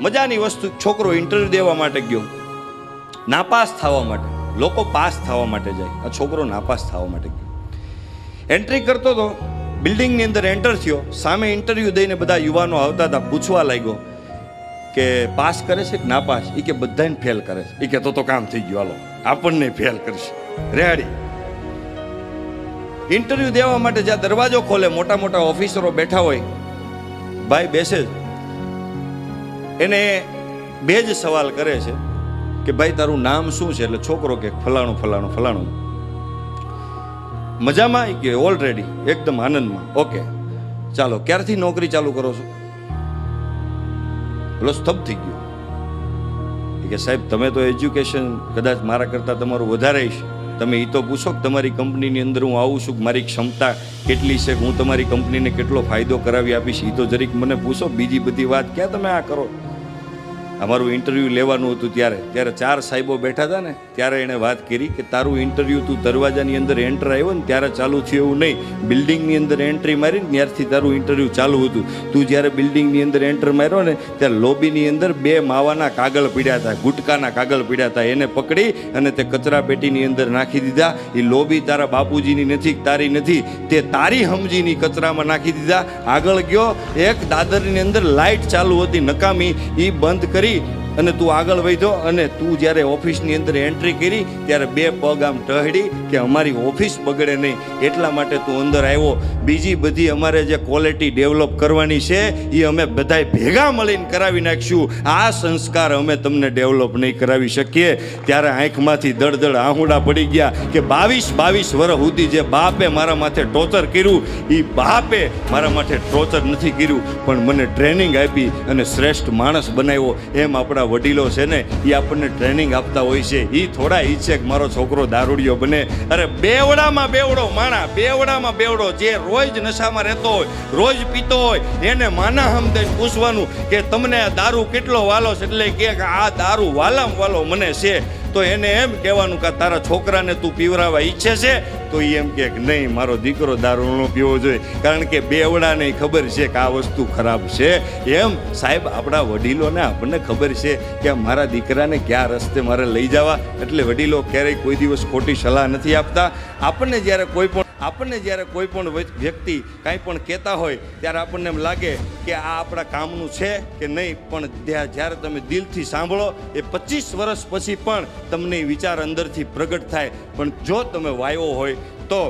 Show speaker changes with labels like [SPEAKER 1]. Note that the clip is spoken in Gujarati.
[SPEAKER 1] મજાની વસ્તુ. છોકરો ઇન્ટરવ્યૂ દેવા માટે ગયો, નાપાસ થવા માટે. લોકો પાસ થવા માટે જાય, આ છોકરો નાપાસ થવા માટે ગયો. એન્ટ્રી કરતો હતો, બિલ્ડિંગની અંદર એન્ટર થયો. સામે ઇન્ટરવ્યૂ દઈને બધા યુવાનો આવતા હતા. પૂછવા લાગ્યો કે પાસ કરે છે કે નાપાસ? એ કે બધાને ફેલ કરે છે. એ કે તો કામ થઈ ગયું, હાલો આપણને ફેલ કરશે. રેડી. ઇન્ટરવ્યૂ દેવા માટે જ્યાં દરવાજો ખોલે, મોટા મોટા ઓફિસરો બેઠા હોય, ભાઈ બેસે જ. એને બે જ સવાલ કરે છે કે ભાઈ તારું નામ શું છે? એટલે છોકરો કે ફલાણું ફલાણું ફલાણું. મજામાં? કે ઓલરેડી એકદમ આનંદમાં. ઓકે, ચાલો ક્યારથી નોકરી ચાલુ કરો છો? પેલો સ્તબ્ધ થઈ ગયો. કે સાહેબ તમે તો એજ્યુકેશન કદાચ મારા કરતાં તમારું વધારે છે. તમે એ તો પૂછો કે તમારી કંપનીની અંદર હું આવું છું, મારી ક્ષમતા કેટલી છે, હું તમારી કંપનીને કેટલો ફાયદો કરાવી આપીશ, એ તો જરીક મને પૂછો. બીજી બધી વાત ક્યાં તમે આ કરો? અમારું ઇન્ટરવ્યૂ લેવાનું હતું ત્યારે 4 સાહેબો બેઠા હતા ને, ત્યારે એણે વાત કરી કે તારું ઇન્ટરવ્યૂ તું દરવાજાની અંદર એન્ટર આવ્યો ને ત્યારે ચાલુ થયું એવું નહીં. બિલ્ડિંગની અંદર એન્ટ્રી મારી ત્યારથી તારું ઇન્ટરવ્યૂ ચાલુ હતું. તું જ્યારે બિલ્ડિંગની અંદર એન્ટર માર્યો ને ત્યારે લોબીની અંદર 2 માવાના કાગળ પીડ્યા હતા, ગુટકાના કાગળ પીડ્યા હતા. એને પકડી અને તે કચરા પેટીની અંદર નાખી દીધા. એ લોબી તારા બાપુજીની નથી, તારી નથી, તે તારી સમજીની કચરામાં નાખી દીધા. આગળ ગયો, એક દાદરની અંદર લાઇટ ચાલુ હતી નકામી, એ બંધ કરી અને તું આગળ વધ્યો. અને તું જ્યારે ઓફિસની અંદર એન્ટ્રી કરી ત્યારે 2 પગ આમ ટહડી કે અમારી ઓફિસ બગડે નહીં, એટલા માટે તું અંદર આવ્યો. બીજી બધી અમારે જે ક્વોલિટી ડેવલપ કરવાની છે એ અમે બધાય ભેગા મળીને કરાવી નાખીશું. આ સંસ્કાર અમે તમને ડેવલપ નહીં કરાવી શકીએ. ત્યારે આંખમાંથી દળદળ આહુડા પડી ગયા કે 22 વર્ષ સુધી જે બાપે મારા માથે ટોર્ચર કર્યું, એ બાપે મારા માથે ટોર્ચર નથી કર્યું, પણ મને ટ્રેનિંગ આપી અને શ્રેષ્ઠ માણસ બનાવ્યો. એમ આપણા વડીલો છે ને, એ આપણને ટ્રેનિંગ આપતા હોય છે. એ થોડા ઈચ્છે કે મારો છોકરો દારૂડિયો બને. અરે બેવડામાં બેવડો માણા, બેવડામાં બેવડો જે રોજ નશામાં રહેતો હોય, રોજ પીતો હોય, એને માના હમદઈને પૂછવાનું કે તમને આ દારૂ કેટલો વાલો છે? એટલે કે આ દારૂ વાલામ વાલો મને છે. તો એને એમ કહેવાનું કે તારા છોકરાને તું પીવરાવા ઈચ્છે છે? તો એ એમ કે નહીં, મારો દીકરો દારૂ ન પીવો જોઈએ, કારણ કે બેવડાને ખબર છે કે આ વસ્તુ ખરાબ છે. એમ સાહેબ આપણા વડીલોને આપણને ખબર છે કે મારા દીકરાને કયા રસ્તે મારે લઈ જવા. એટલે વડીલો ક્યારેય કોઈ દિવસ ખોટી સલાહ નથી આપતા. આપણને જ્યારે કોઈ પણ વ્યક્તિ કાંઈ પણ કહેતા હોય ત્યારે આપણને એમ લાગે કે આ આપણા કામનું છે કે નહીં, પણ જ્યારે તમે દિલથી સાંભળો, એ 25 વર્ષ પછી પણ તમને વિચાર અંદરથી પ્રગટ થાય. પણ જો તમે વાયો હોય તો